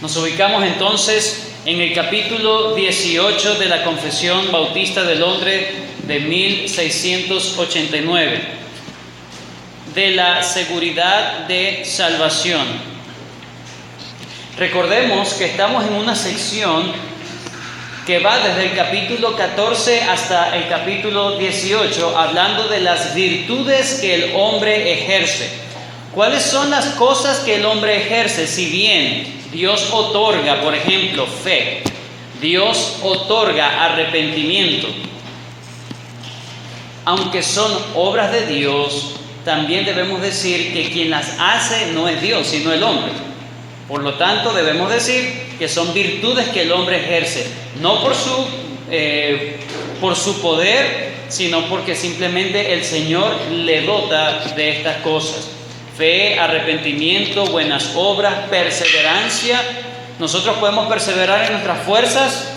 Nos ubicamos entonces en el capítulo 18 de la Confesión Bautista de Londres de 1689, de la seguridad de salvación. Recordemos que estamos en una sección que va desde el capítulo 14 hasta el capítulo 18, hablando de las virtudes que el hombre ejerce. ¿Cuáles son las cosas que el hombre ejerce? Si bien Dios otorga, por ejemplo, fe, Dios otorga arrepentimiento, aunque son obras de Dios, también debemos decir que quien las hace no es Dios, sino el hombre. Por lo tanto, debemos decir que son virtudes que el hombre ejerce, no por su poder, sino porque simplemente el Señor le dota de estas cosas. Fe, arrepentimiento, buenas obras, perseverancia. ¿Nosotros podemos perseverar en nuestras fuerzas?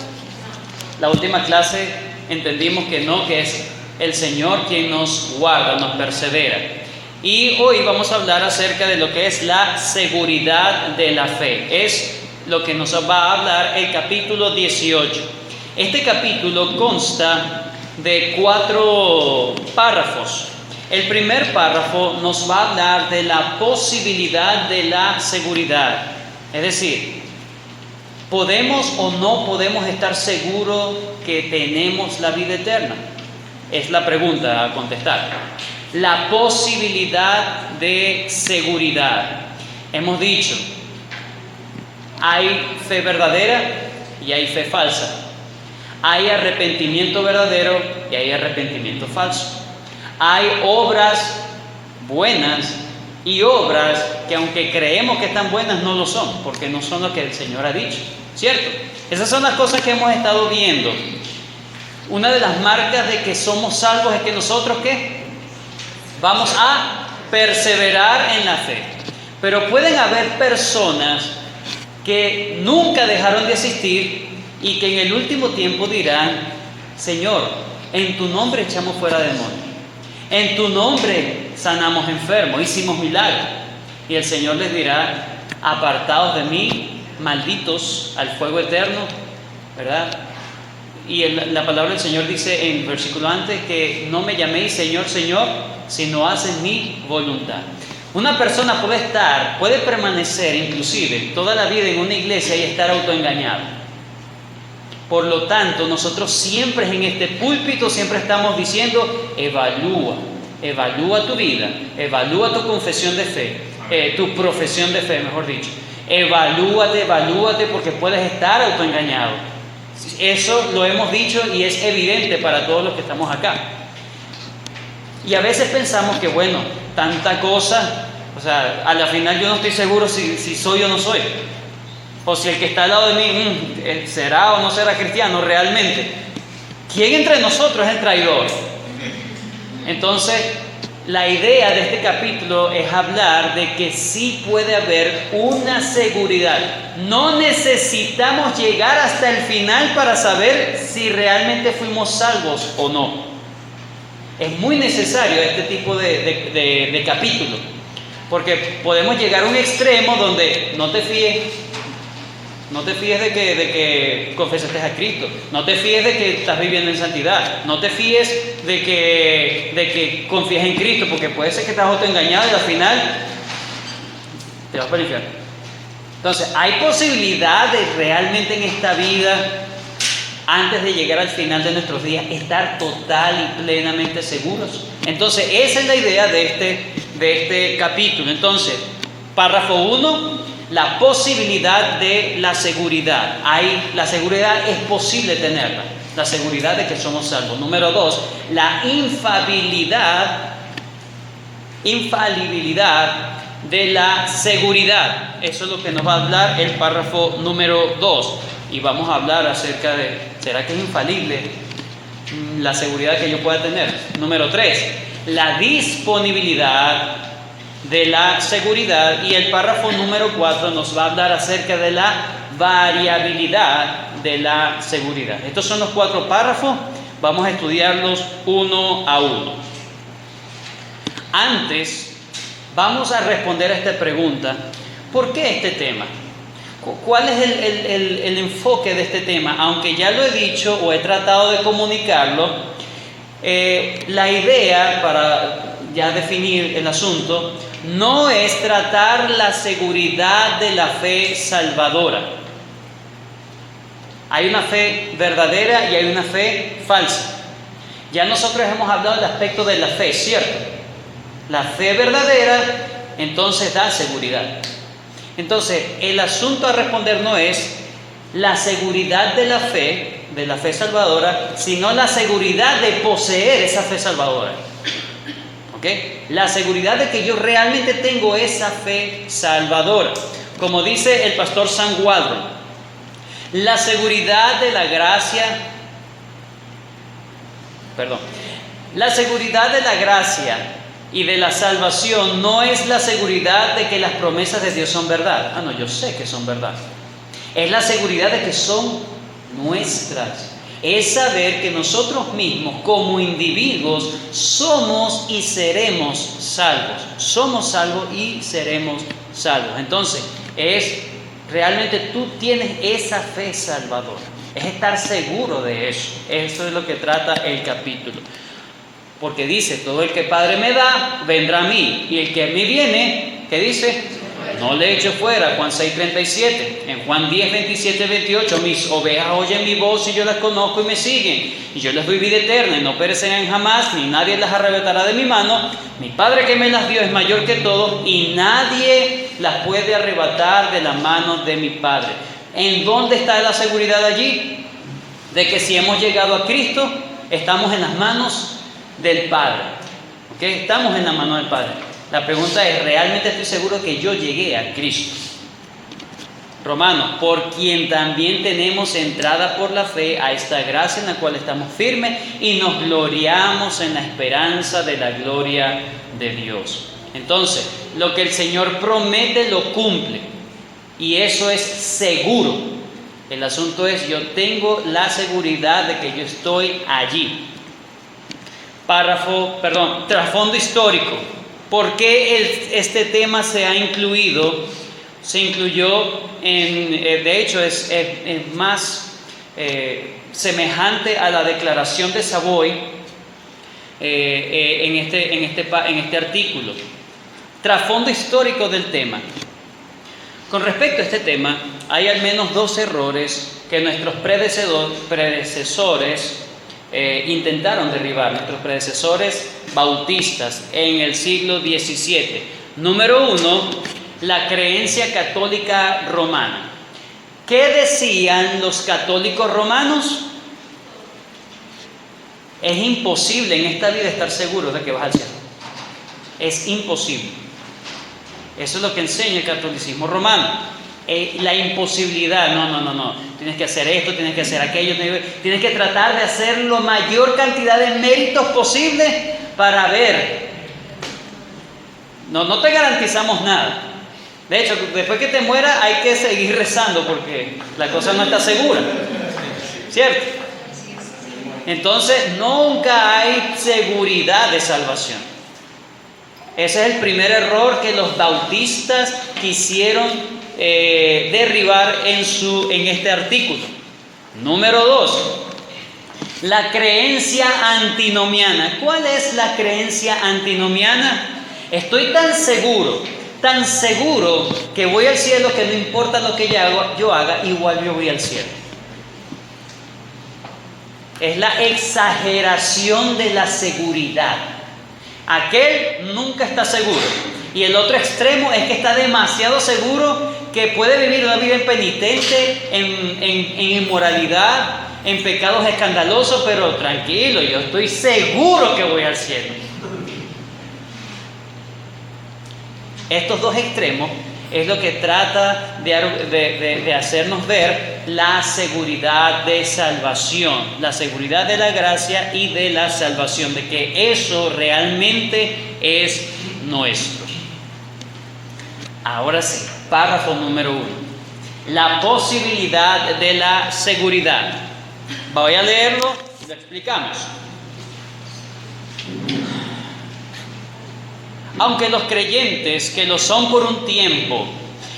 La última clase entendimos que no, que es el Señor quien nos guarda, nos persevera. Y hoy vamos a hablar acerca de lo que es la seguridad de la fe. Es lo que nos va a hablar el capítulo 18. Este capítulo consta de 4 párrafos. El primer párrafo nos va a hablar de la posibilidad de la seguridad. Es decir, ¿podemos o no podemos estar seguros que tenemos la vida eterna? Es la pregunta a contestar. La posibilidad de seguridad. Hemos dicho, hay fe verdadera y hay fe falsa. Hay arrepentimiento verdadero y hay arrepentimiento falso. Hay obras buenas y obras que aunque creemos que están buenas no lo son, porque no son lo que el Señor ha dicho, ¿cierto? Esas son las cosas que hemos estado viendo. Una de las marcas de que somos salvos es que nosotros, ¿qué? Vamos a perseverar en la fe. Pero pueden haber personas que nunca dejaron de asistir y que en el último tiempo dirán: Señor, en tu nombre echamos fuera demonios, en tu nombre sanamos enfermos, hicimos milagros. Y el Señor les dirá: apartados de mí, malditos, al fuego eterno, ¿verdad? Y la palabra del Señor dice en el versículo antes que no me llaméis Señor, Señor, sino hacen mi voluntad. Una persona puede permanecer inclusive toda la vida en una iglesia y estar autoengañado. Por lo tanto, nosotros siempre en este púlpito siempre estamos diciendo: evalúa tu vida, evalúa tu confesión de fe, tu profesión de fe, mejor dicho. Evalúate porque puedes estar autoengañado. Eso lo hemos dicho y es evidente para todos los que estamos acá. Y a veces pensamos que bueno, tanta cosa, o sea, a la final yo no estoy seguro si soy o no soy. O si el que está al lado de mí será o no será cristiano realmente. ¿Quién entre nosotros es el traidor? Entonces, la idea de este capítulo es hablar de que sí puede haber una seguridad. No necesitamos llegar hasta el final para saber si realmente fuimos salvos o no. Es muy necesario este tipo de capítulo, porque podemos llegar a un extremo donde no te fíes de que confesaste a Cristo, no te fíes de que estás viviendo en santidad, no te fíes de que confíes en Cristo, porque puede ser que estás autoengañado y al final te vas para el infierno. Entonces, hay posibilidades realmente en esta vida, antes de llegar al final de nuestros días, estar total y plenamente seguros. Entonces, esa es la idea de este capítulo. Entonces, párrafo 1. La posibilidad de la seguridad. La seguridad es posible tenerla. La seguridad de que somos salvos. Número 2, la infalibilidad de la seguridad. Eso es lo que nos va a hablar el párrafo número 2. Y vamos a hablar acerca de, ¿será que es infalible la seguridad que yo pueda tener? Número 3, la disponibilidad de la seguridad. Y el párrafo número 4 nos va a hablar acerca de la variabilidad de la seguridad. Estos son los 4 párrafos. Vamos a estudiarlos uno a uno. Antes, vamos a responder a esta pregunta: ¿por qué este tema? ¿Cuál es el enfoque de este tema? Aunque ya lo he dicho o he tratado de comunicarlo, la idea, para ya definir el asunto, no es tratar la seguridad de la fe salvadora. Hay una fe verdadera y hay una fe falsa. Ya nosotros hemos hablado del aspecto de la fe, ¿cierto? La fe verdadera, entonces da seguridad. Entonces, el asunto a responder no es la seguridad de la fe salvadora, sino la seguridad de poseer esa fe salvadora. ¿Ok? La seguridad de que yo realmente tengo esa fe salvadora. Como dice el pastor Sam Waldron, la seguridad de la gracia, la seguridad de la gracia y de la salvación no es la seguridad de que las promesas de Dios son verdad. No, yo sé que son verdad. Es la seguridad de que son nuestras. Es saber que nosotros mismos como individuos somos y seremos salvos. Somos salvos y seremos salvos. Entonces, realmente tú tienes esa fe salvadora. Es estar seguro de eso. Eso es lo que trata el capítulo. Porque dice, todo el que Padre me da, vendrá a mí. Y el que a mí viene, ¿qué dice? No le echo fuera. Juan 6:37. En Juan 10:27-28, mis ovejas oyen mi voz y yo las conozco y me siguen. Y yo les doy vida eterna y no perecerán jamás, ni nadie las arrebatará de mi mano. Mi Padre que me las dio es mayor que todos y nadie las puede arrebatar de la mano de mi Padre. ¿En dónde está la seguridad allí? De que si hemos llegado a Cristo, estamos en las manos del Padre. ¿Ok? Estamos en la mano del Padre. La pregunta es, ¿realmente estoy seguro que yo llegué a Cristo? Romanos, por quien también tenemos entrada por la fe a esta gracia en la cual estamos firmes y nos gloriamos en la esperanza de la gloria de Dios. Entonces, lo que el Señor promete lo cumple y eso es seguro. El asunto es, yo tengo la seguridad de que yo estoy allí. Trasfondo histórico. ¿Por qué este tema se ha incluido? Se incluyó, de hecho, es más semejante a la declaración de Savoy en este artículo. Trasfondo histórico del tema. Con respecto a este tema, hay al menos 2 errores que nuestros predecesores intentaron derribar, nuestros predecesores bautistas en el siglo XVII. Número 1, la creencia católica romana. ¿Qué decían los católicos romanos? Es imposible en esta vida estar seguro de que vas al cielo. Es imposible. Eso es lo que enseña el catolicismo romano. La imposibilidad, no. Tienes que hacer esto, tienes que hacer aquello, tienes que tratar de hacer la mayor cantidad de méritos posible para ver. No te garantizamos nada. De hecho, después que te mueras hay que seguir rezando porque la cosa no está segura. ¿Cierto? Entonces, nunca hay seguridad de salvación. Ese es el primer error que los bautistas quisieron derribar en este artículo. Número 2, la creencia antinomiana. ¿Cuál es la creencia antinomiana? Estoy tan seguro que voy al cielo que no importa lo que yo haga, igual yo voy al cielo. Es la exageración de la seguridad. Aquel nunca está seguro. Y el otro extremo es que está demasiado seguro que puede vivir una vida impenitente, en inmoralidad, en pecados escandalosos, pero tranquilo, yo estoy seguro que voy al cielo. Estos 2 extremos es lo que trata de hacernos ver la seguridad de salvación, la seguridad de la gracia y de la salvación, de que eso realmente es nuestro. Ahora sí, párrafo número 1. La posibilidad de la seguridad. Voy a leerlo y lo explicamos. Aunque los creyentes que lo son por un tiempo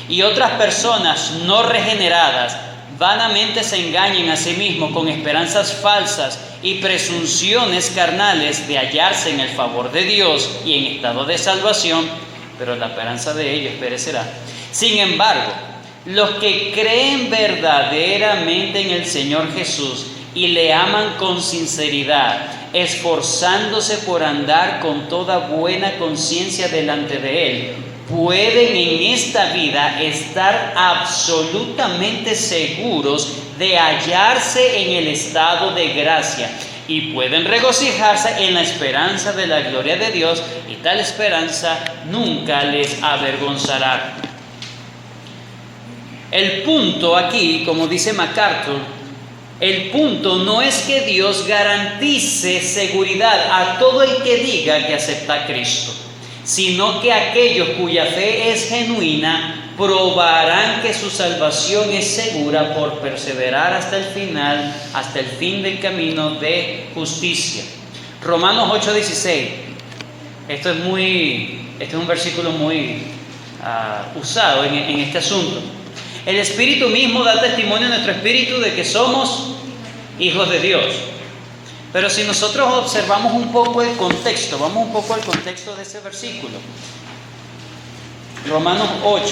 y otras personas no regeneradas vanamente se engañen a sí mismos con esperanzas falsas y presunciones carnales de hallarse en el favor de Dios y en estado de salvación, pero la esperanza de ellos perecerá. Sin embargo, los que creen verdaderamente en el Señor Jesús y le aman con sinceridad, esforzándose por andar con toda buena conciencia delante de Él, pueden en esta vida estar absolutamente seguros de hallarse en el estado de gracia y pueden regocijarse en la esperanza de la gloria de Dios, y tal esperanza nunca les avergonzará. El punto aquí, como dice MacArthur, el punto no es que Dios garantice seguridad a todo el que diga que acepta a Cristo, sino que aquellos cuya fe es genuina probarán que su salvación es segura por perseverar hasta el final, hasta el fin del camino de justicia. Romanos 8:16. Este es un versículo muy usado en este asunto. El Espíritu mismo da testimonio a nuestro espíritu de que somos hijos de Dios. Pero si nosotros observamos un poco el contexto, vamos un poco al contexto de ese versículo. Romanos 8.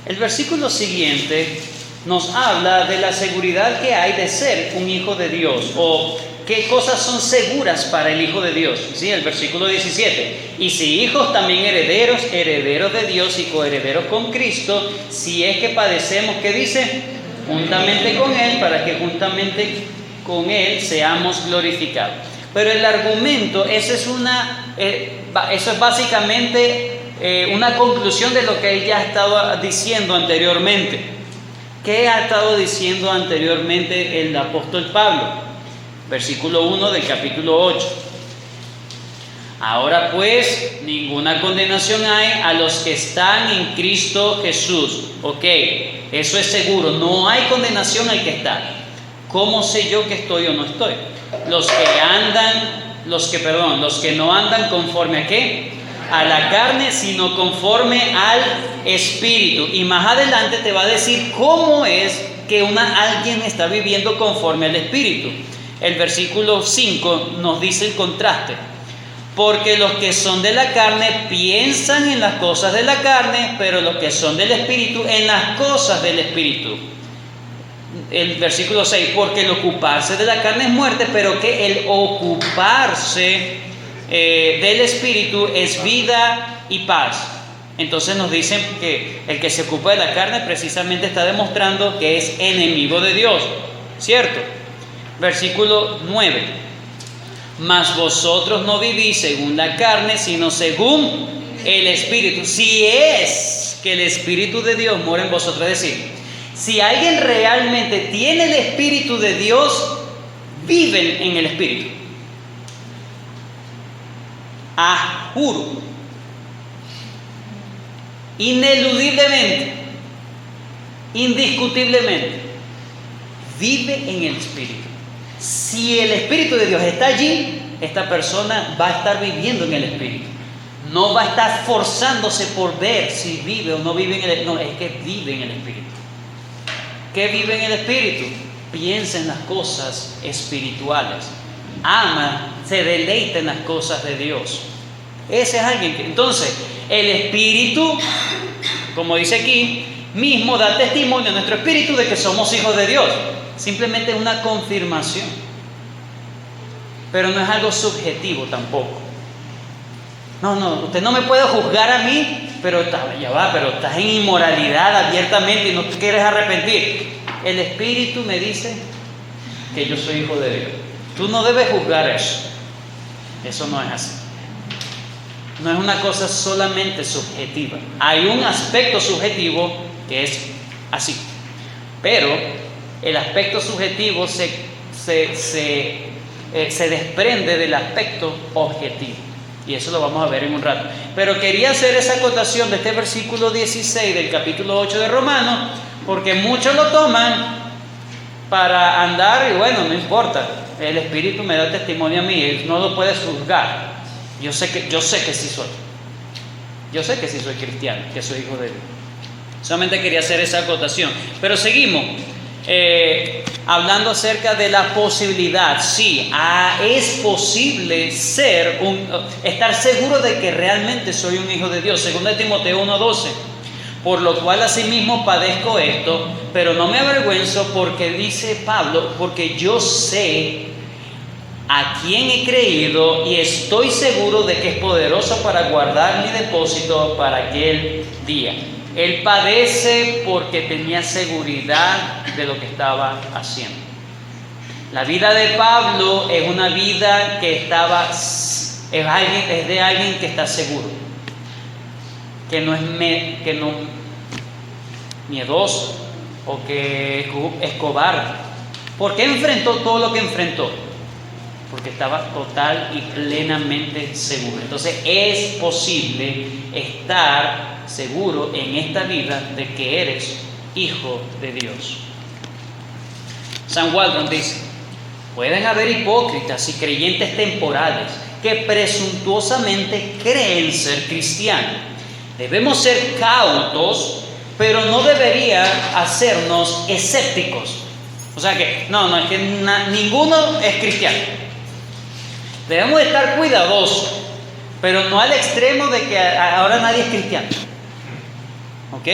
El versículo siguiente nos habla de la seguridad que hay de ser un hijo de Dios, o qué cosas son seguras para el hijo de Dios. ¿Sí? El versículo 17. Y si hijos, también herederos, herederos de Dios y coherederos con Cristo, si es que padecemos, ¿qué dice? Juntamente con Él, para que juntamente con Él seamos glorificados. Pero el argumento, eso es básicamente una conclusión de lo que él ya ha estado diciendo anteriormente. ¿Qué ha estado diciendo anteriormente el apóstol Pablo? Versículo 1 del capítulo 8. Ahora pues, ninguna condenación hay a los que están en Cristo Jesús. Ok, eso es seguro, no hay condenación al que está. ¿Cómo sé yo que estoy o no estoy? Los que no andan conforme a ¿qué? A la carne, sino conforme al Espíritu. Y más adelante te va a decir cómo es que alguien está viviendo conforme al Espíritu. El versículo 5 nos dice el contraste. Porque los que son de la carne piensan en las cosas de la carne, pero los que son del Espíritu en las cosas del Espíritu. El versículo 6, porque el ocuparse de la carne es muerte, pero que el ocuparse del Espíritu es vida y paz. Entonces nos dicen que el que se ocupa de la carne precisamente está demostrando que es enemigo de Dios, ¿cierto? Versículo 9. Mas vosotros no vivís según la carne, sino según el Espíritu. Si es que el Espíritu de Dios mora en vosotros, es decir, si alguien realmente tiene el Espíritu de Dios, viven en el Espíritu. Juro, ineludiblemente, indiscutiblemente, vive en el Espíritu. Si el Espíritu de Dios está allí, esta persona va a estar viviendo en el Espíritu. No va a estar forzándose por ver si vive o no vive en el Espíritu. No, es que vive en el Espíritu. ¿Qué vive en el Espíritu? Piensa en las cosas espirituales. Ama, se deleita en las cosas de Dios. Ese es alguien que... Entonces, el Espíritu, como dice aquí, mismo da testimonio a nuestro espíritu de que somos hijos de Dios. Simplemente es una confirmación. Pero no es algo subjetivo tampoco. No, usted no me puede juzgar a mí, pero estás en inmoralidad abiertamente y no te quieres arrepentir. El Espíritu me dice que yo soy hijo de Dios. Tú no debes juzgar eso. Eso no es así. No es una cosa solamente subjetiva. Hay un aspecto subjetivo que es así. Pero el aspecto subjetivo se desprende del aspecto objetivo. Y eso lo vamos a ver en un rato. Pero quería hacer esa acotación de este versículo 16 del capítulo 8 de Romanos, porque muchos lo toman para andar y bueno, no importa. El Espíritu me da testimonio a mí, Él no lo puede juzgar. Yo sé que sí soy. Yo sé que sí soy cristiano, que soy hijo de Dios. Solamente quería hacer esa acotación. Pero seguimos hablando acerca de la posibilidad. Sí, es posible estar seguro de que realmente soy un hijo de Dios. 2 Timoteo 1:12. Por lo cual asimismo padezco esto, pero no me avergüenzo, porque dice Pablo, porque yo sé a quién he creído y estoy seguro de que es poderoso para guardar mi depósito para aquel día. Él padece porque tenía seguridad de lo que estaba haciendo. La vida de Pablo es una vida que es de alguien que está seguro, que no es miedoso o que es cobarde. ¿Por qué enfrentó todo lo que enfrentó? Porque estaba total y plenamente seguro. Entonces es posible estar seguro en esta vida de que eres hijo de Dios. San Waldron dice: pueden haber hipócritas y creyentes temporales que presuntuosamente creen ser cristianos. Debemos ser cautos, pero no debería hacernos escépticos. O sea que, es que ninguno es cristiano. Debemos estar cuidadosos, pero no al extremo de que ahora nadie es cristiano. ¿Ok?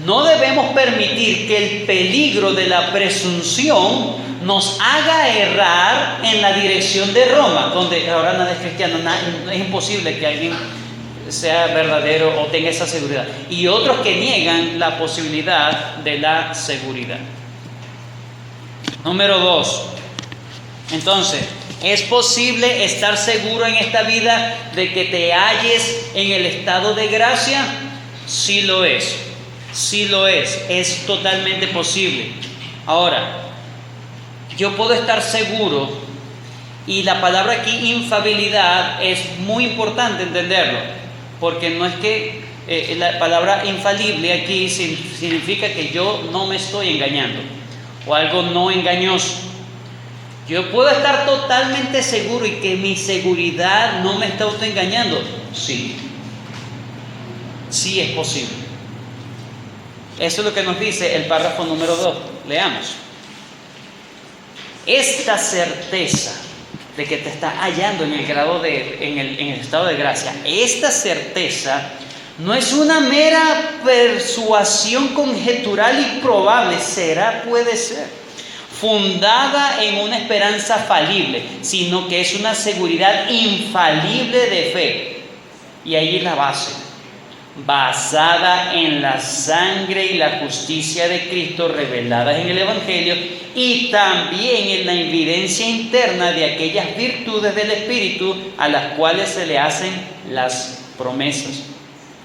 No debemos permitir que el peligro de la presunción nos haga errar en la dirección de Roma, donde ahora nadie es cristiano. Es imposible que alguien sea verdadero o tenga esa seguridad. Y otros que niegan la posibilidad de la seguridad. Número 2. Entonces, ¿es posible estar seguro en esta vida de que te halles en el estado de gracia? Sí lo es. Sí lo es totalmente posible. Ahora, yo puedo estar seguro, y la palabra aquí infalibilidad es muy importante entenderlo, porque no es que la palabra infalible aquí significa que yo no me estoy engañando o algo no engañoso. Yo puedo estar totalmente seguro y que mi seguridad no me está autoengañando. Sí es posible. Eso es lo que nos dice el párrafo número 2. Leamos. Esta certeza de que te estás hallando en el estado de gracia, esta certeza no es una mera persuasión conjetural y probable, puede ser, fundada en una esperanza falible, sino que es una seguridad infalible de fe. Y ahí es la base. Basada en la sangre y la justicia de Cristo reveladas en el Evangelio, y también en la evidencia interna de aquellas virtudes del Espíritu a las cuales se le hacen las promesas,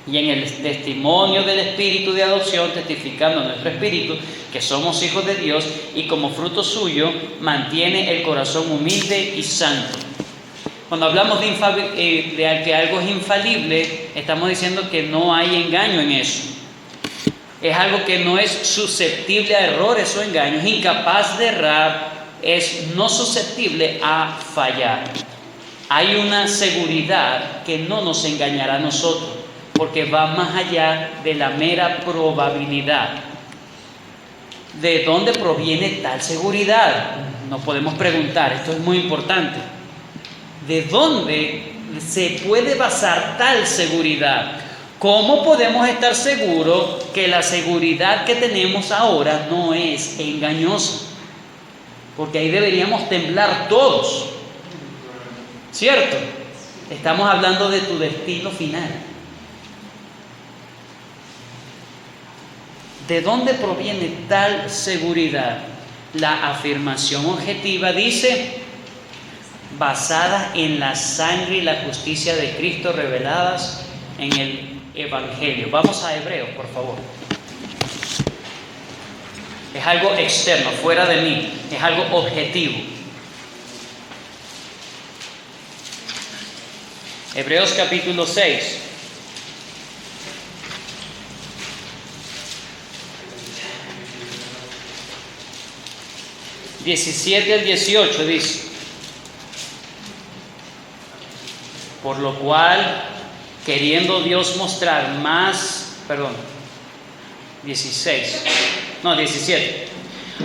y en el testimonio del Espíritu de adopción, testificando nuestro espíritu que somos hijos de Dios, y como fruto suyo mantiene el corazón humilde y santo. Cuando hablamos de que algo es infalible, estamos diciendo que no hay engaño en eso. Es algo que no es susceptible a errores o engaños, incapaz de errar, es no susceptible a fallar. Hay una seguridad que no nos engañará a nosotros, porque va más allá de la mera probabilidad. ¿De dónde proviene tal seguridad? Nos podemos preguntar, esto es muy importante. ¿De dónde se puede basar tal seguridad? ¿Cómo podemos estar seguros que la seguridad que tenemos ahora no es engañosa? Porque ahí deberíamos temblar todos, ¿cierto? Estamos hablando de tu destino final. ¿De dónde proviene tal seguridad? La afirmación objetiva dice: basada en la sangre y la justicia de Cristo reveladas en el Evangelio. Vamos a Hebreos, por favor. Es algo externo, fuera de mí, es algo objetivo. Hebreos capítulo 6. (17 al 18) dice: por lo cual, queriendo Dios mostrar más, 17.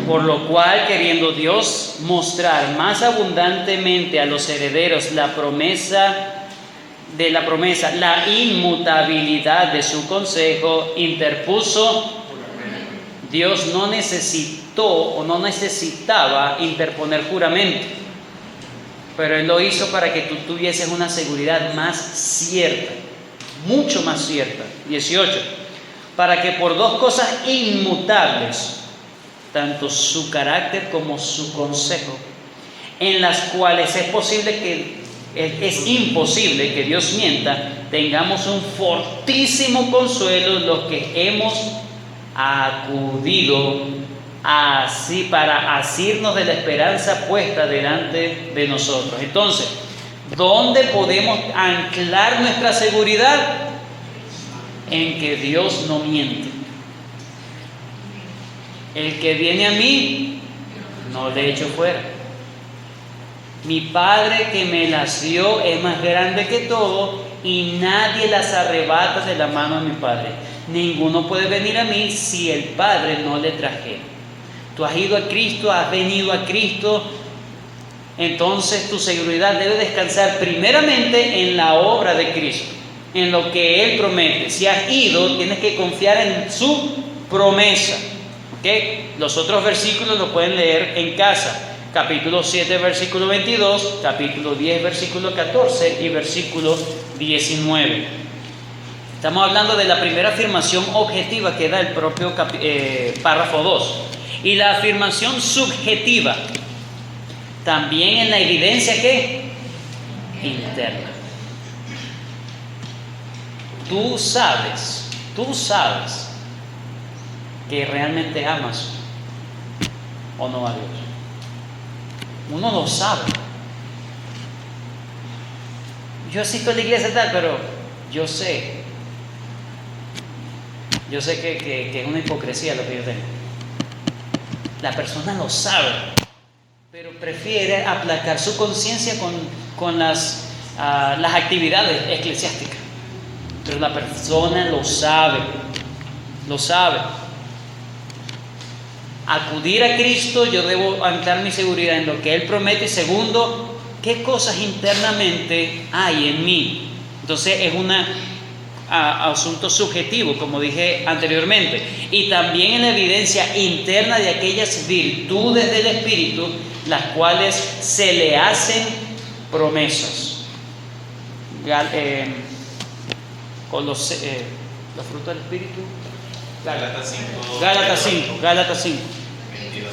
Por lo cual, queriendo Dios mostrar más abundantemente a los herederos la inmutabilidad de su consejo, interpuso. Dios no necesitó o no necesitaba interponer juramento, pero Él lo hizo para que tú tuvieses una seguridad más cierta, mucho más cierta. 18. Para que por dos cosas inmutables, tanto su carácter como su consejo, en las cuales es imposible que Dios mienta, tengamos un fortísimo consuelo los que hemos acudido así para asirnos de la esperanza puesta delante de nosotros. Entonces, ¿dónde podemos anclar nuestra seguridad? En que Dios no miente. El que viene a mí, no le echo fuera. Mi Padre que me las dio es más grande que todo, y nadie las arrebata de la mano de mi Padre. Ninguno puede venir a mí si el Padre no le trajera. Tú has ido a Cristo, has venido a Cristo, entonces tu seguridad debe descansar primeramente en la obra de Cristo, en lo que Él promete. Si has ido, tienes que confiar en su promesa. ¿Okay? Los otros versículos los pueden leer en casa. Capítulo 7, versículo 22, capítulo 10, versículo 14 y versículo 19. Estamos hablando de la primera afirmación objetiva que da el propio párrafo 2. Y la afirmación subjetiva, también en la evidencia que interna. Tú sabes que realmente amas o no a Dios. Uno lo sabe. Yo asisto a la iglesia tal, pero yo sé que es una hipocresía lo que yo tengo. La persona lo sabe, pero prefiere aplacar su conciencia con las actividades eclesiásticas. Pero la persona lo sabe. Acudir a Cristo, yo debo anclar mi seguridad en lo que Él promete. Y segundo, ¿qué cosas internamente hay en mí? Entonces es un asunto subjetivo, como dije anteriormente, y también en la evidencia interna de aquellas virtudes del Espíritu, las cuales se le hacen promesas. Los frutos del Espíritu. Gálatas 5. 22.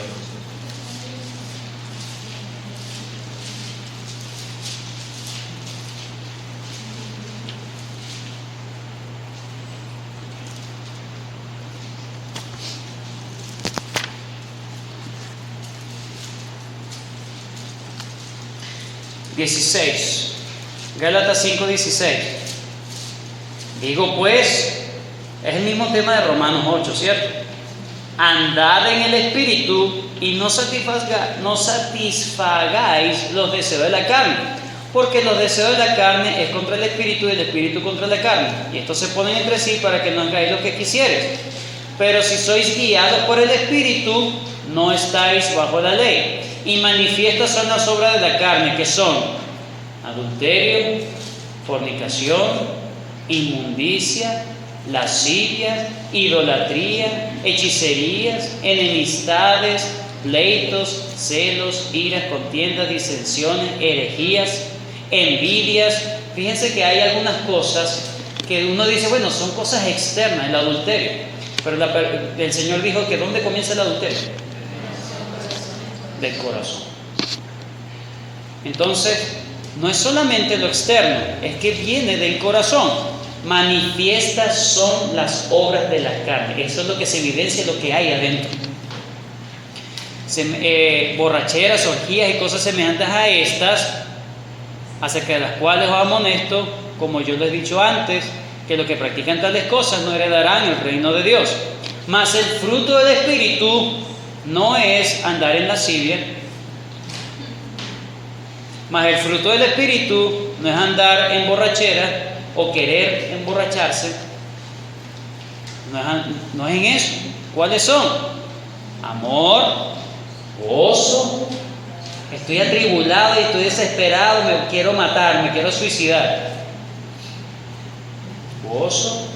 Gálatas 5:16. Digo pues, es el mismo tema de Romanos 8, ¿cierto? Andad en el Espíritu y no satisfagáis los deseos de la carne, porque los deseos de la carne es contra el Espíritu y el Espíritu contra la carne, y estos se ponen entre sí para que no hagáis lo que quisieres. Pero si sois guiados por el Espíritu, no estáis bajo la ley. Y manifiestas son las obras de la carne, que son adulterio, fornicación, inmundicia, lascivia, idolatría, hechicerías, enemistades, pleitos, celos, iras, contiendas, disensiones, herejías, envidias. Fíjense que hay algunas cosas que uno dice, bueno, son cosas externas, el adulterio. Pero el Señor dijo que ¿dónde comienza el adulterio? Del corazón. Entonces, no es solamente lo externo, es que viene del corazón. Manifiestas son las obras de la carne. Eso es lo que se evidencia, lo que hay adentro. Borracheras, orgías y cosas semejantes a estas, acerca de las cuales os amonesto, como yo les he dicho antes, que los que practican tales cosas no heredarán el reino de Dios. Mas el fruto del Espíritu no es andar en lascivia. Mas el fruto del Espíritu no es andar en borrachera o querer emborracharse. No es en eso. ¿Cuáles son? Amor, gozo. Estoy atribulado y estoy desesperado, me quiero matar, me quiero suicidar. Gozo,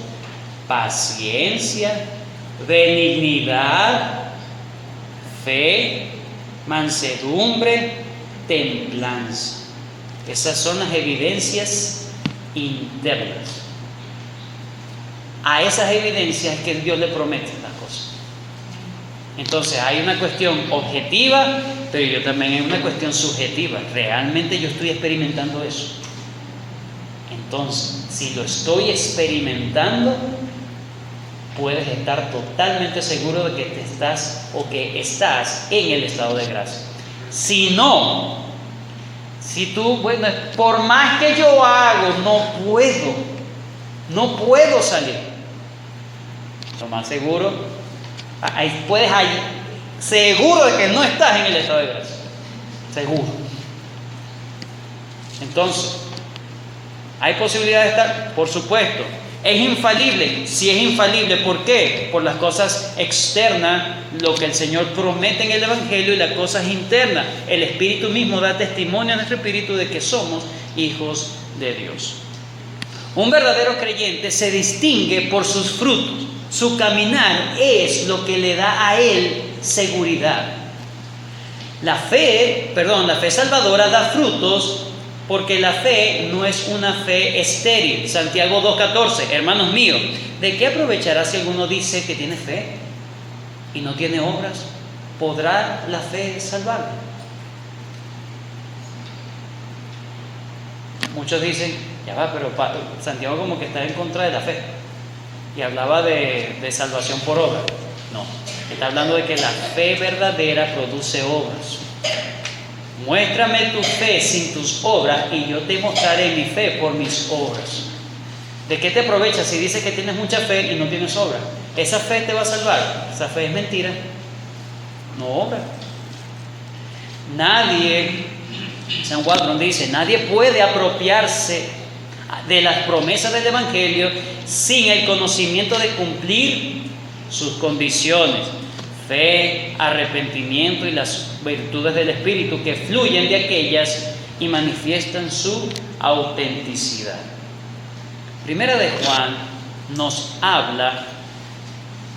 paciencia, benignidad, fe, mansedumbre, templanza. Esas son las evidencias internas. A esas evidencias es que Dios le promete las cosas. Entonces hay una cuestión objetiva, pero yo también hay una cuestión subjetiva. Realmente yo estoy experimentando eso. Entonces, si lo estoy experimentando, puedes estar totalmente seguro de que estás en el estado de gracia. Si no, si tú, bueno, por más que yo hago, no puedo salir. Lo más seguro, seguro de que no estás en el estado de gracia. Seguro. Entonces, ¿hay posibilidad de estar? Por supuesto. ¿Es infalible? Sí es infalible. ¿Por qué? Por las cosas externas, lo que el Señor promete en el Evangelio, y las cosas internas. El Espíritu mismo da testimonio a nuestro espíritu de que somos hijos de Dios. Un verdadero creyente se distingue por sus frutos. Su caminar es lo que le da a él seguridad. La fe salvadora da frutos, porque la fe no es una fe estéril. Santiago 2:14, hermanos míos, ¿de qué aprovechará si alguno dice que tiene fe y no tiene obras? ¿Podrá la fe salvarle? Muchos dicen, ya va, pero Santiago como que está en contra de la fe y hablaba de salvación por obra. No, está hablando de que la fe verdadera produce obras. Muéstrame tu fe sin tus obras y yo te mostraré mi fe por mis obras. ¿De qué te aprovechas si dices que tienes mucha fe y no tienes obra? ¿Esa fe te va a salvar? Esa fe es mentira, no obra. San Juan dice, nadie puede apropiarse de las promesas del Evangelio sin el conocimiento de cumplir sus condiciones: fe, arrepentimiento y las virtudes del Espíritu que fluyen de aquellas y manifiestan su autenticidad. Primera de Juan nos habla,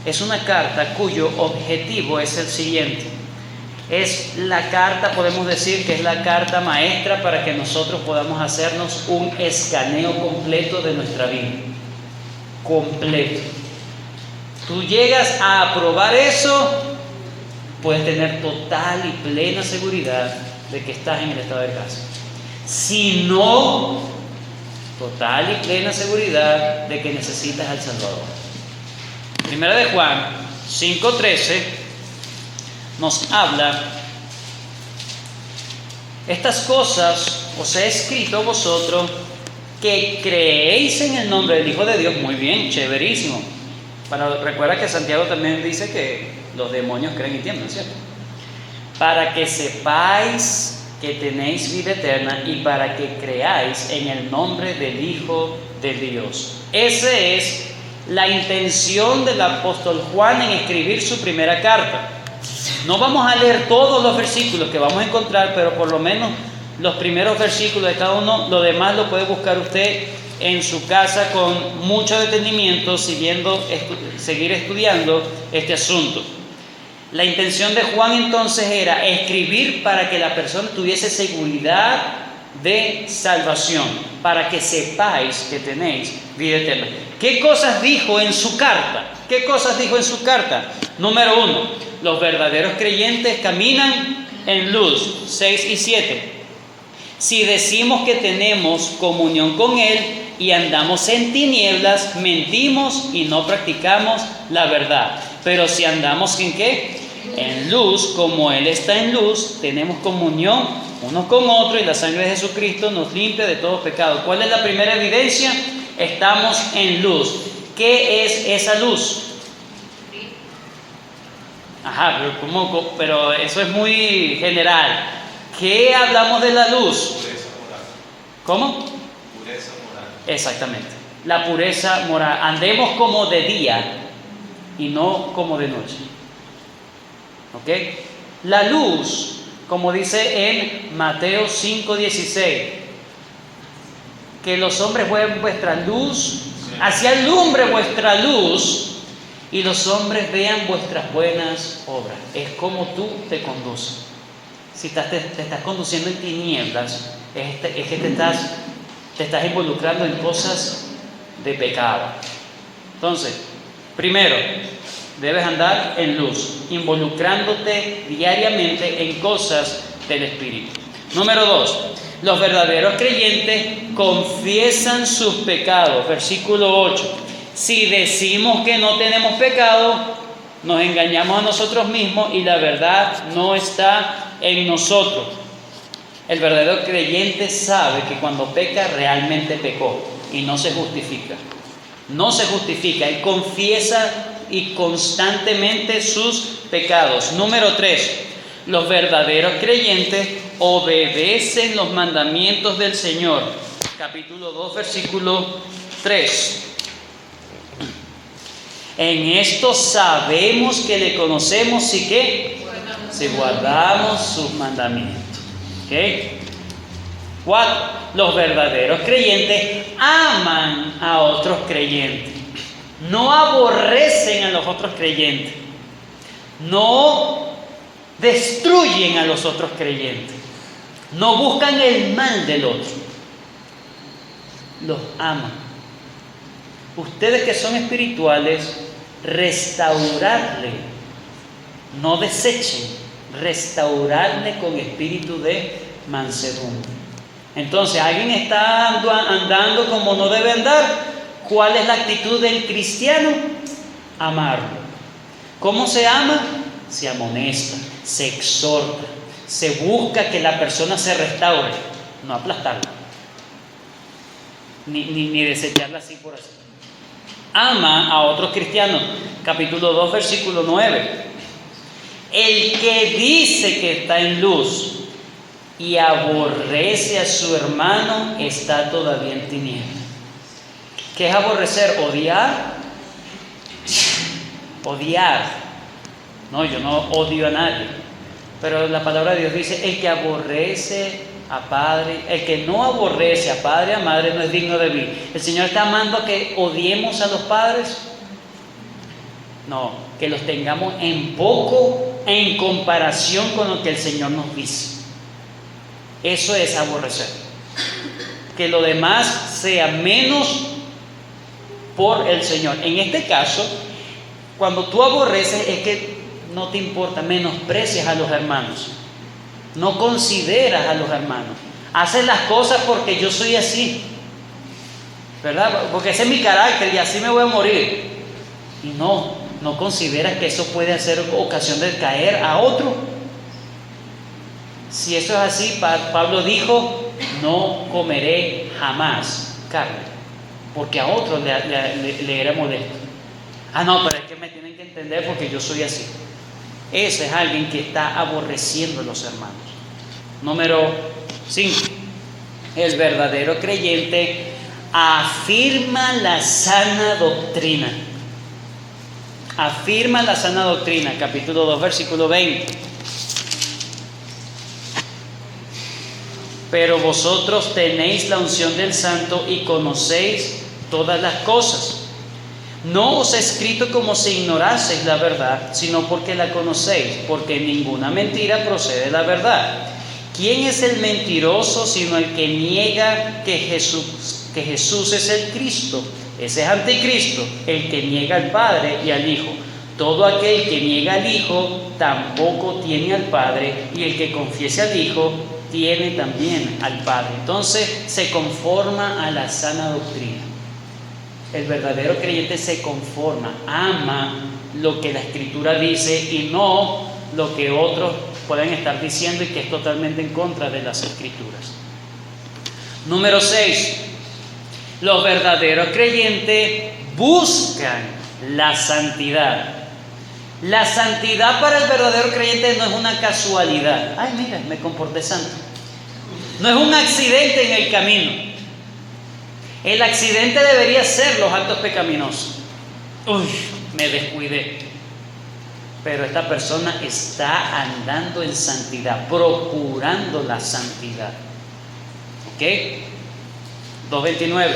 es una carta cuyo objetivo es el siguiente. Es la carta, podemos decir que es la carta maestra para que nosotros podamos hacernos un escaneo completo de nuestra vida. Completo. Tú llegas a aprobar eso, puedes tener total y plena seguridad de que estás en el estado de gracia. Si no, total y plena seguridad de que necesitas al Salvador. Primera de Juan 5:13 nos habla: estas cosas os he escrito vosotros que creéis en el nombre del Hijo de Dios. Muy bien, chéverísimo. Recuerda que Santiago también dice que los demonios creen y tiemblan, ¿cierto? Para que sepáis que tenéis vida eterna y para que creáis en el nombre del Hijo de Dios. Esa es la intención del apóstol Juan en escribir su primera carta. No vamos a leer todos los versículos que vamos a encontrar, pero por lo menos los primeros versículos de cada uno. Lo demás lo puede buscar usted en su casa con mucho detenimiento, seguir estudiando este asunto. La intención de Juan entonces era escribir para que la persona tuviese seguridad de salvación, para que sepáis que tenéis vida eterna. ¿Qué cosas dijo en su carta? Número 1, los verdaderos creyentes caminan en luz. 6 y 7. Si decimos que tenemos comunión con Él y andamos en tinieblas, mentimos y no practicamos la verdad. Pero si andamos en ¿qué? En luz, como Él está en luz, tenemos comunión unos con otros y la sangre de Jesucristo nos limpia de todo pecado. ¿Cuál es la primera evidencia? Estamos en luz. ¿Qué es esa luz? Ajá, pero eso es muy general. ¿Qué hablamos de la luz? Pureza moral. ¿Cómo? Pureza moral. Exactamente. La pureza moral. Andemos como de día y no como de noche. ¿Ok? La luz, como dice en Mateo 5:16, que los hombres vean vuestra luz, así alumbre vuestra luz y los hombres vean vuestras buenas obras. Es como tú te conduces. Si te estás conduciendo en tinieblas, es que te estás involucrando en cosas de pecado. Entonces, primero, debes andar en luz, involucrándote diariamente en cosas del Espíritu. Número 2, los verdaderos creyentes confiesan sus pecados. Versículo 8. Si decimos que no tenemos pecado, nos engañamos a nosotros mismos y la verdad no está en nosotros. El verdadero creyente sabe que cuando peca realmente pecó y no se justifica. No se justifica, él confiesa y constantemente sus pecados. Número 3, los verdaderos creyentes obedecen los mandamientos del Señor. Capítulo 2, versículo 3. En esto sabemos que le conocemos si guardamos sus mandamientos. ¿Okay? 4. Los verdaderos creyentes aman a otros creyentes. No aborrecen a los otros creyentes. No destruyen a los otros creyentes. No buscan el mal del otro. Los aman. Ustedes que son espirituales, restaurarle. No desechen. Restaurarle con espíritu de mansedumbre. Entonces, ¿alguien está andando como no debe andar? ¿Cuál es la actitud del cristiano? Amarlo. ¿Cómo se ama? Se amonesta, se exhorta, se busca que la persona se restaure, no aplastarla, ni desecharla así por así. Ama a otros cristianos. Capítulo 2, versículo 9. El que dice que está en luz y aborrece a su hermano está todavía en tinieblas. ¿Qué es aborrecer? Odiar. No, yo no odio a nadie. Pero la palabra de Dios dice, el que aborrece a padre, el que no aborrece a padre, a madre, no es digno de mí. ¿El Señor está amando a que odiemos a los padres? No, que los tengamos en poco en comparación con lo que el Señor nos dice. Eso es aborrecer. Que lo demás sea menos por el Señor. En este caso, cuando tú aborreces es que no te importa, menosprecias a los hermanos, no consideras a los hermanos, haces las cosas porque yo soy así, ¿verdad? Porque ese es mi carácter y así me voy a morir. Y no consideras que eso puede ser ocasión de caer a otro. Si eso es así, Pablo dijo, no comeré jamás carne, porque a otros le era molesto. No, pero es que me tienen que entender porque yo soy así. Ese es alguien que está aborreciendo a los hermanos. Número 5. El verdadero creyente afirma la sana doctrina. Afirma la sana doctrina. Capítulo 2, versículo 20. Pero vosotros tenéis la unción del Santo y conocéis todas las cosas. No os he escrito como si ignoraseis la verdad, sino porque la conocéis, porque ninguna mentira procede de la verdad. ¿Quién es el mentiroso sino el que niega que Jesús es el Cristo? Ese es anticristo, el que niega al Padre y al Hijo. Todo aquel que niega al Hijo tampoco tiene al Padre, y el que confiese al Hijo tiene también al Padre. Entonces se conforma a la sana doctrina. El verdadero creyente se conforma, ama lo que la Escritura dice y no lo que otros pueden estar diciendo y que es totalmente en contra de las Escrituras. Número 6. Los verdaderos creyentes buscan la santidad. La santidad para el verdadero creyente no es una casualidad. Ay, mira, me comporté santo. No es un accidente en el camino. El accidente debería ser los actos pecaminosos. Uy, me descuidé. Pero esta persona está andando en santidad, procurando la santidad. ¿Ok? 2:29.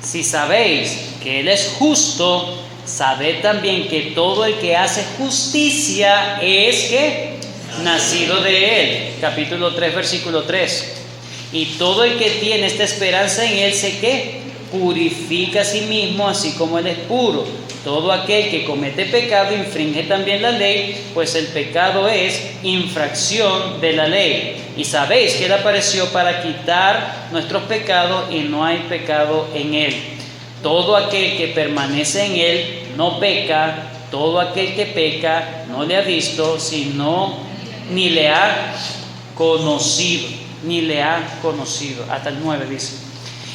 Si sabéis que Él es justo, sabed también que todo el que hace justicia es ¿qué? Nacido de Él. Capítulo 3, versículo 3. Y todo el que tiene esta esperanza en Él se ¿qué? Purifica a sí mismo, así como Él es puro. Todo aquel que comete pecado infringe también la ley, pues el pecado es infracción de la ley. Y sabéis que Él apareció para quitar nuestros pecados y no hay pecado en Él. Todo aquel que permanece en Él no peca, todo aquel que peca no le ha visto, sino ni le ha conocido, ni le ha conocido. Hasta el 9 dice.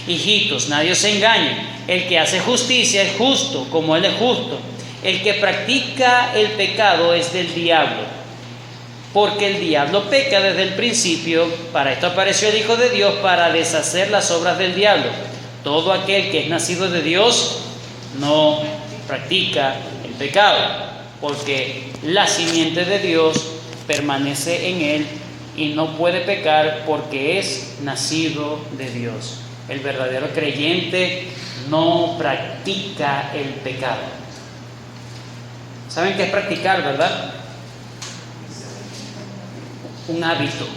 Hijitos, nadie os engañe. El que hace justicia es justo, como Él es justo. El que practica el pecado es del diablo, porque el diablo peca desde el principio. Para esto apareció el Hijo de Dios, para deshacer las obras del diablo. Todo aquel que es nacido de Dios no practica el pecado, porque la simiente de Dios permanece en él y no puede pecar porque es nacido de Dios. El verdadero creyente no practica el pecado. ¿Saben qué es practicar, verdad? Un hábito.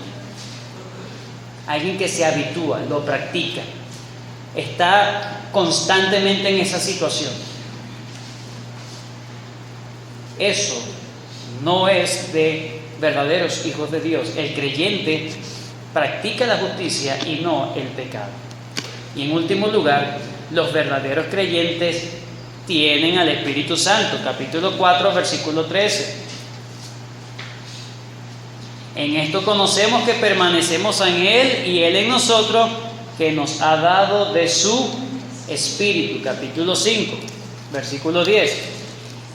Alguien que se habitúa, lo practica. Está constantemente en esa situación. Eso no es de verdaderos hijos de Dios. El creyente practica la justicia y no el pecado. Y en último lugar, los verdaderos creyentes tienen al Espíritu Santo. Capítulo 4, versículo 13. En esto conocemos que permanecemos en Él y Él en nosotros, que nos ha dado de su Espíritu. Capítulo 5, versículo 10.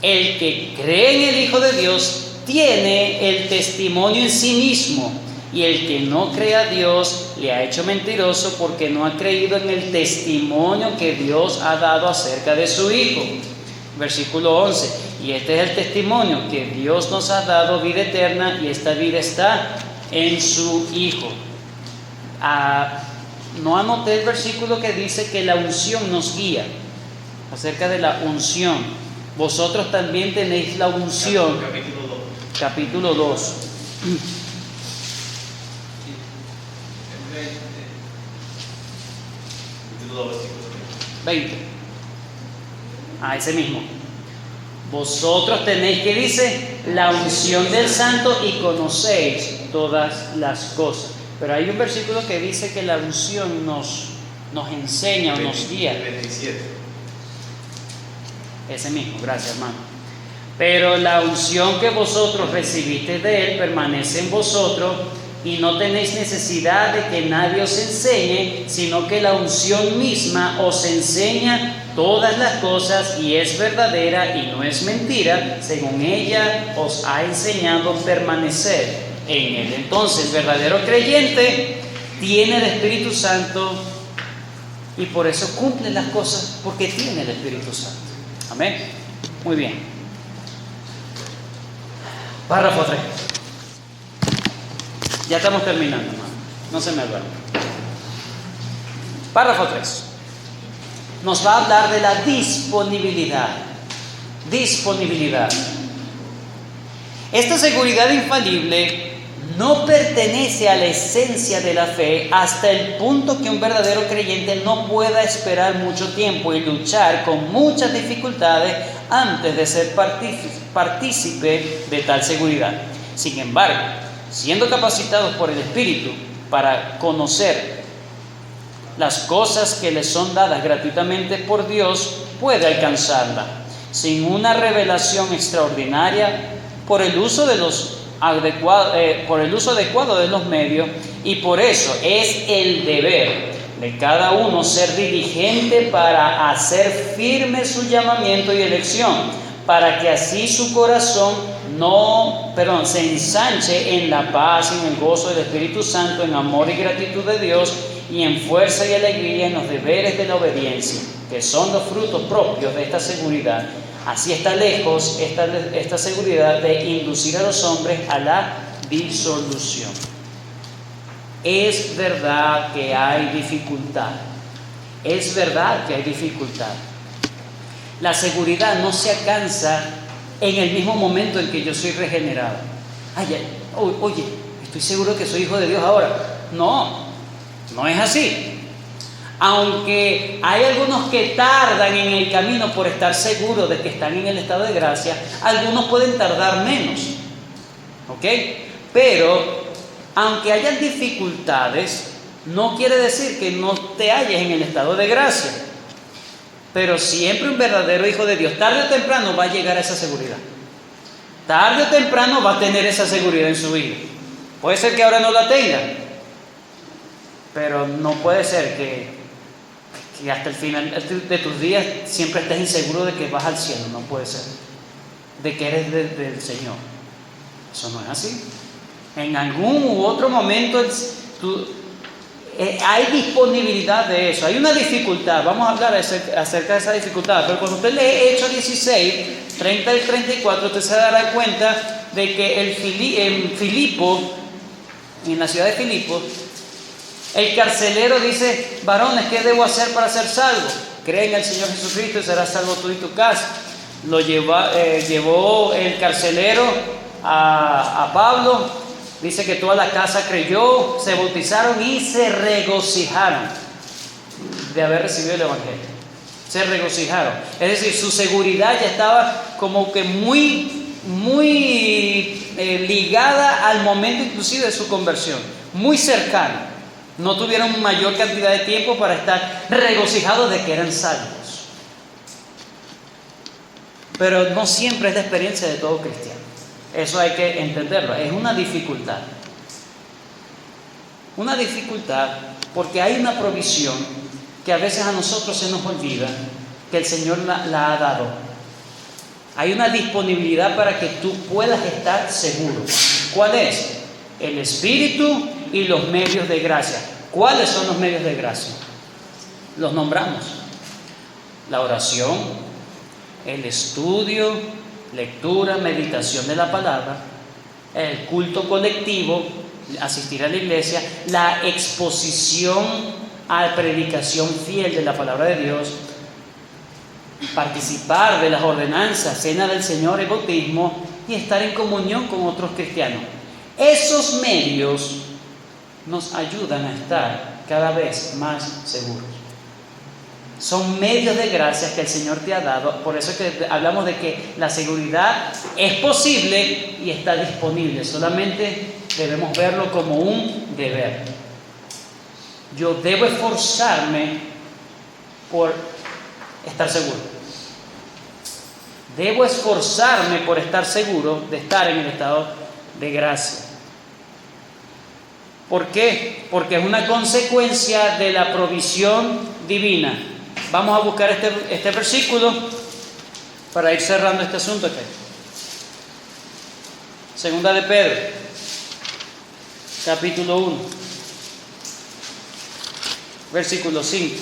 El que cree en el Hijo de Dios tiene el testimonio en sí mismo, y el que no cree a Dios le ha hecho mentiroso, porque no ha creído en el testimonio que Dios ha dado acerca de su Hijo. Versículo 11. Y este es el testimonio, que Dios nos ha dado vida eterna, y esta vida está en su Hijo. No anoté el versículo que dice que la unción nos guía. Acerca de la unción. Vosotros también tenéis la unción. Capítulo 2. 20. Ese mismo. Vosotros tenéis, ¿qué dice? La unción del Santo, y conocéis todas las cosas. Pero hay un versículo que dice que la unción nos enseña o nos guía. 27. Ese mismo, gracias, hermano. Pero la unción que vosotros recibiste de Él permanece en vosotros, y no tenéis necesidad de que nadie os enseñe, sino que la unción misma os enseña todas las cosas, y es verdadera y no es mentira, según ella os ha enseñado permanecer en Él. Entonces, el verdadero creyente tiene el Espíritu Santo, y por eso cumple las cosas, porque tiene el Espíritu Santo. Amén. Muy bien. Párrafo 3. Ya estamos terminando, hermano. No se me duerman. Párrafo 3. Nos va a hablar de la disponibilidad. Disponibilidad. Esta seguridad infalible no pertenece a la esencia de la fe, hasta el punto que un verdadero creyente no pueda esperar mucho tiempo y luchar con muchas dificultades antes de ser partícipe de tal seguridad. Sin embargo, siendo capacitados por el Espíritu para conocer las cosas que les son dadas gratuitamente por Dios, puede alcanzarla. sin una revelación extraordinaria, por el uso adecuado de los medios, y por eso es el deber de cada uno ser diligente para hacer firme su llamamiento y elección, para que así su corazón se ensanche en la paz y en el gozo del Espíritu Santo, en amor y gratitud de Dios, y en fuerza y alegría en los deberes de la obediencia, que son los frutos propios de esta seguridad. Así está lejos esta seguridad de inducir a los hombres a la disolución. Es verdad que hay dificultad. Es verdad que hay dificultad. La seguridad no se alcanza en el mismo momento en que yo soy regenerado. Oye, estoy seguro que soy hijo de Dios ahora. No es así. Aunque hay algunos que tardan en el camino por estar seguros de que están en el estado de gracia, algunos pueden tardar menos. ¿Ok? Pero aunque hayan dificultades, no quiere decir que no te halles en el estado de gracia. Pero siempre un verdadero hijo de Dios, tarde o temprano va a llegar a esa seguridad. Tarde o temprano va a tener esa seguridad en su vida. Puede ser que ahora no la tenga, pero no puede ser que hasta el final de tus días siempre estés inseguro de que vas al cielo. No puede ser. De que eres del Señor. Eso no es así. En algún u otro momento hay disponibilidad de eso. Hay una dificultad. Vamos a hablar acerca de esa dificultad. Pero cuando usted lee Hechos 16, 30 y 34, usted se dará cuenta de que en Filipo, en la ciudad de Filipo, el carcelero dice: varones, ¿qué debo hacer para ser salvo? Cree en el Señor Jesucristo y serás salvo tú y tu casa. Lo llevó el carcelero a Pablo. Dice que toda la casa creyó, se bautizaron y se regocijaron de haber recibido el Evangelio. Se regocijaron. Es decir, su seguridad ya estaba como que muy ligada al momento inclusive de su conversión. Muy cercana. No tuvieron mayor cantidad de tiempo para estar regocijados de que eran salvos. Pero no siempre es la experiencia de todo cristiano. Eso hay que entenderlo. Es una dificultad. Una dificultad porque hay una provisión que a veces a nosotros se nos olvida que el Señor la ha dado. Hay una disponibilidad para que tú puedas estar seguro. ¿Cuál es? El Espíritu y los medios de gracia. ¿Cuáles son los medios de gracia? Los nombramos. La oración, el estudio, lectura, meditación de la palabra, el culto colectivo, asistir a la iglesia, la exposición a la predicación fiel de la palabra de Dios, participar de las ordenanzas, cena del Señor y bautismo, y estar en comunión con otros cristianos. Esos medios nos ayudan a estar cada vez más seguros. Son medios de gracias que el Señor te ha dado. Por eso es que hablamos de que la seguridad es posible y está disponible. Solamente debemos verlo como un deber. Yo debo esforzarme por estar seguro. Debo esforzarme por estar seguro de estar en el estado de gracia. ¿Por qué? Porque es una consecuencia de la provisión divina. Vamos a buscar este versículo para ir cerrando este asunto aquí. Segunda de Pedro, capítulo 1, versículo 5.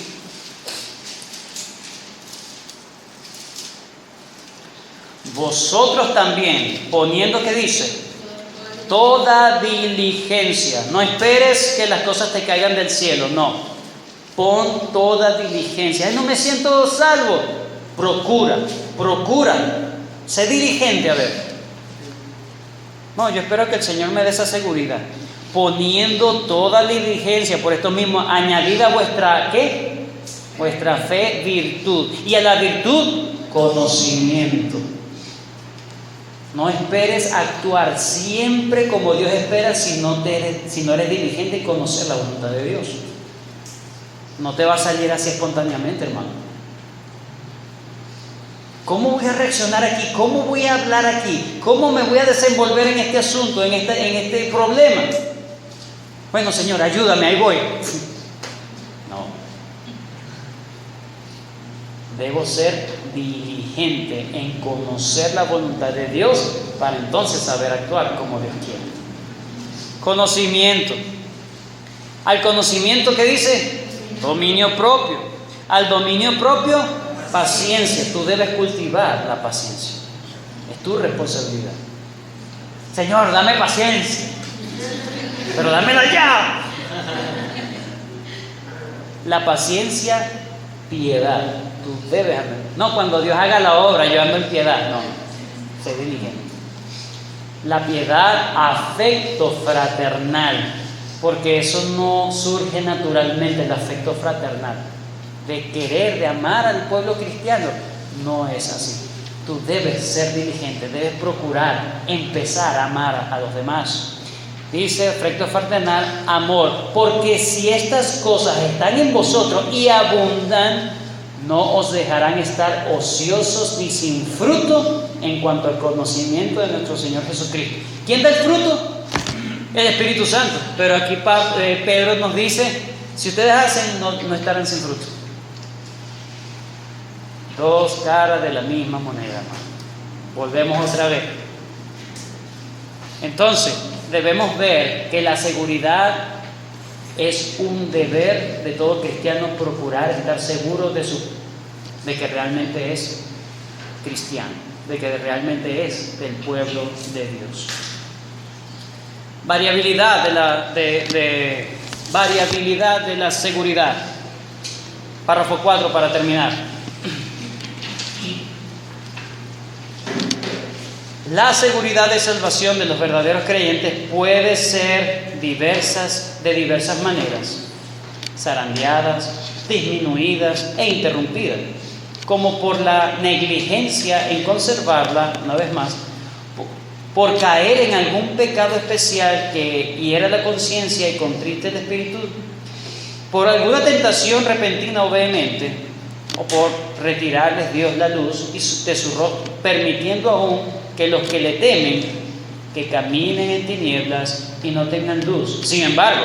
Vosotros también, poniendo, ¿qué dice? Toda diligencia. No esperes que las cosas te caigan del cielo, no. Pon toda diligencia. No me siento salvo. Procura. Sé diligente, a ver. No, yo espero que el Señor me dé esa seguridad. Poniendo toda diligencia, por esto mismo, añadida vuestra, ¿qué? Vuestra fe, virtud. Y a la virtud, conocimiento. No esperes actuar siempre como Dios espera si no eres diligente en conocer la voluntad de Dios. No te va a salir así espontáneamente, hermano. ¿Cómo voy a reaccionar aquí? ¿Cómo voy a hablar aquí? ¿Cómo me voy a desenvolver en este asunto, en este problema? Bueno, Señor, ayúdame, ahí voy. No. Debo ser diligente en conocer la voluntad de Dios para entonces saber actuar como Dios quiere. Conocimiento. Al conocimiento, ¿qué dice? Dominio propio. Al dominio propio, paciencia. Tú debes cultivar la paciencia. Es tu responsabilidad. Señor, dame paciencia, pero dámela ya. La paciencia, piedad. Tú debes andar. No, cuando Dios haga la obra, yo ando en piedad. No, sé diligente. La piedad, afecto fraternal, porque eso no surge naturalmente, el afecto fraternal, de querer, de amar al pueblo cristiano, no es así. Tú debes ser diligente, debes procurar empezar a amar a los demás. Dice afecto fraternal, amor, porque si estas cosas están en vosotros y abundan, no os dejarán estar ociosos ni sin fruto en cuanto al conocimiento de nuestro Señor Jesucristo. ¿Quién da el fruto? El Espíritu Santo. Pero aquí Pedro nos dice, si ustedes hacen, no estarán sin fruto. Dos caras de la misma moneda, hermano. Volvemos otra vez. Entonces, debemos ver que la seguridad es un deber de todo cristiano, procurar estar seguro de que realmente es cristiano, de que realmente es del pueblo de Dios. Variabilidad de la seguridad. Párrafo 4 para terminar. La seguridad de salvación de los verdaderos creyentes puede ser de diversas maneras, zarandeadas, disminuidas e interrumpidas, como por la negligencia en conservarla, una vez más, por caer en algún pecado especial que hiera la conciencia y contriste el espíritu, por alguna tentación repentina o vehemente, o por retirarles Dios la luz de su rostro, permitiendo aún que los que le temen, que caminen en tinieblas y no tengan luz. Sin embargo,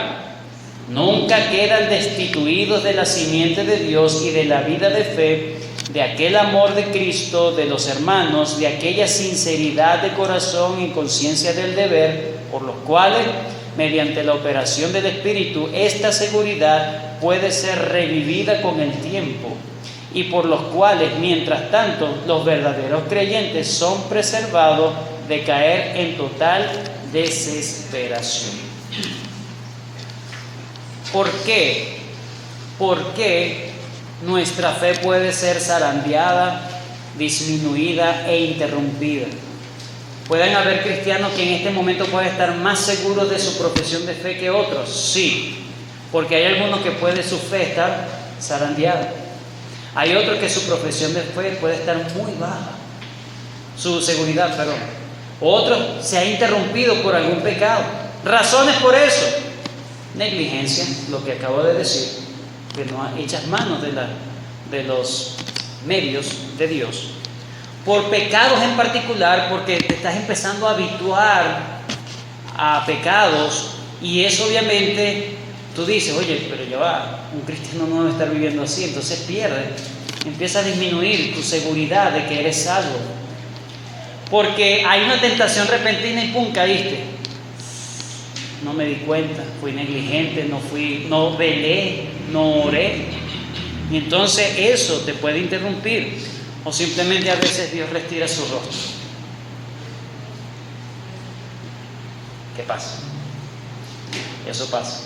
nunca quedan destituidos de la simiente de Dios y de la vida de fe, de aquel amor de Cristo, de los hermanos, de aquella sinceridad de corazón y conciencia del deber, por los cuales, mediante la operación del Espíritu, esta seguridad puede ser revivida con el tiempo, y por los cuales, mientras tanto, los verdaderos creyentes son preservados de caer en total desesperación. ¿Por qué? ¿Por qué nuestra fe puede ser zarandeada, disminuida e interrumpida? ¿Pueden haber cristianos que en este momento pueden estar más seguros de su profesión de fe que otros? Sí, porque hay algunos que puede su fe estar zarandeada. Hay otros que su profesión de fe puede estar muy baja, su seguridad, perdón. Otros se ha interrumpido por algún pecado. Razones por eso: negligencia, lo que acabo de decir, que no echas manos de los medios de Dios. Por pecados en particular, porque te estás empezando a habituar a pecados, y eso obviamente tú dices, oye, pero ya va, un cristiano no debe estar viviendo así, entonces empieza a disminuir tu seguridad de que eres salvo. Porque hay una tentación repentina y ¡pum!, caíste. No me di cuenta, fui negligente, no velé, no oré. Y entonces eso te puede interrumpir. O simplemente a veces Dios retira su rostro. ¿Qué pasa? Eso pasa.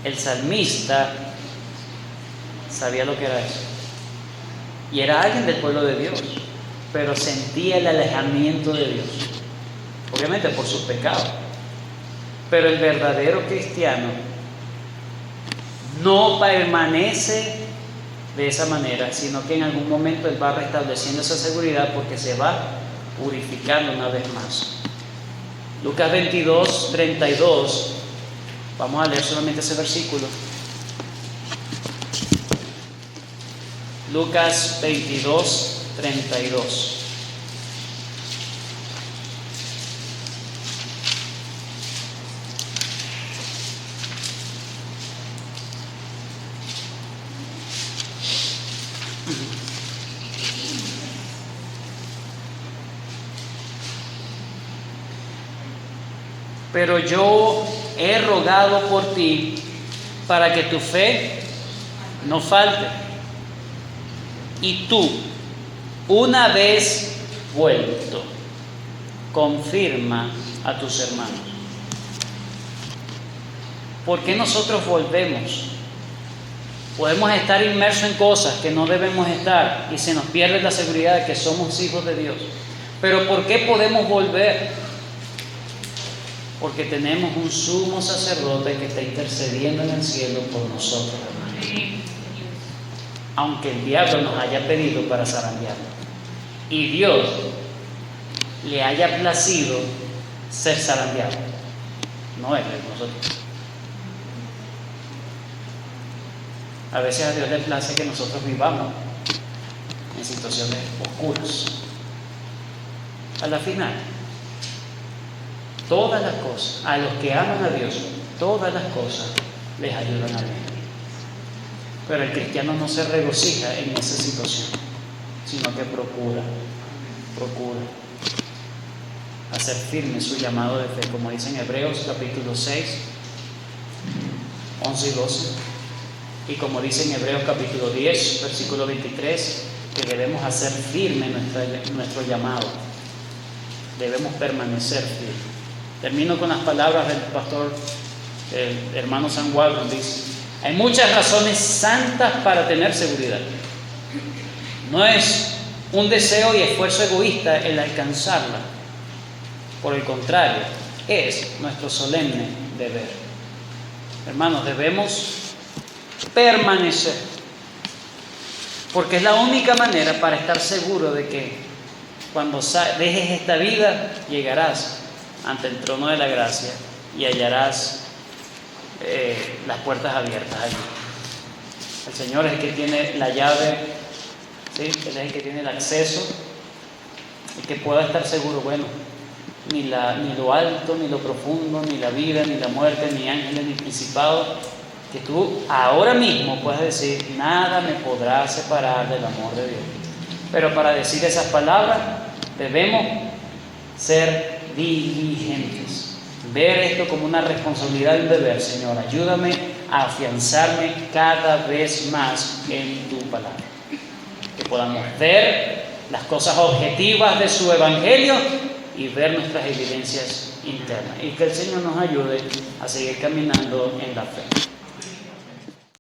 El salmista sabía lo que era eso. Y era alguien del pueblo de Dios, pero sentía el alejamiento de Dios. Obviamente por sus pecados. Pero el verdadero cristiano no permanece de esa manera, sino que en algún momento él va restableciendo esa seguridad porque se va purificando una vez más. Lucas 22, 32. Vamos a leer solamente ese versículo. Lucas 22, 32. Pero yo he rogado por ti para que tu fe no falte. Y tú, una vez vuelto, confirma a tus hermanos. ¿Por qué nosotros volvemos? Podemos estar inmersos en cosas que no debemos estar y se nos pierde la seguridad de que somos hijos de Dios. Pero ¿por qué podemos volver? Porque tenemos un sumo sacerdote que está intercediendo en el cielo por nosotros, hermanos. Aunque el diablo nos haya pedido para zarandearlo y Dios le haya placido ser zarandeado, no es de nosotros. A veces a Dios le place que nosotros vivamos en situaciones oscuras. A la final, todas las cosas, a los que aman a Dios, todas las cosas les ayudan a bien. Pero el cristiano no se regocija en esa situación, sino que procura hacer firme su llamado de fe, como dice en Hebreos capítulo 6, 11 y 12, y como dice en Hebreos capítulo 10, versículo 23, que debemos hacer firme nuestro llamado, debemos permanecer firmes. Termino con las palabras del pastor, el hermano Sam Waldron, dice: hay muchas razones santas para tener seguridad. No es un deseo y esfuerzo egoísta el alcanzarla. Por el contrario, es nuestro solemne deber. Hermanos, debemos permanecer, porque es la única manera para estar seguro de que cuando dejes esta vida llegarás ante el trono de la gracia y hallarás las puertas abiertas allí. El Señor es el que tiene la llave, ¿sí? Él es el que tiene el acceso, el que pueda estar seguro. Bueno, ni lo alto, ni lo profundo, ni la vida, ni la muerte, ni ángeles, ni principados, que tú ahora mismo puedas decir: nada me podrá separar del amor de Dios. Pero para decir esas palabras debemos ser diligentes, ver esto como una responsabilidad y un deber. Señor, ayúdame a afianzarme cada vez más en tu palabra, que podamos ver las cosas objetivas de su evangelio y ver nuestras evidencias internas, y que el Señor nos ayude a seguir caminando en la fe.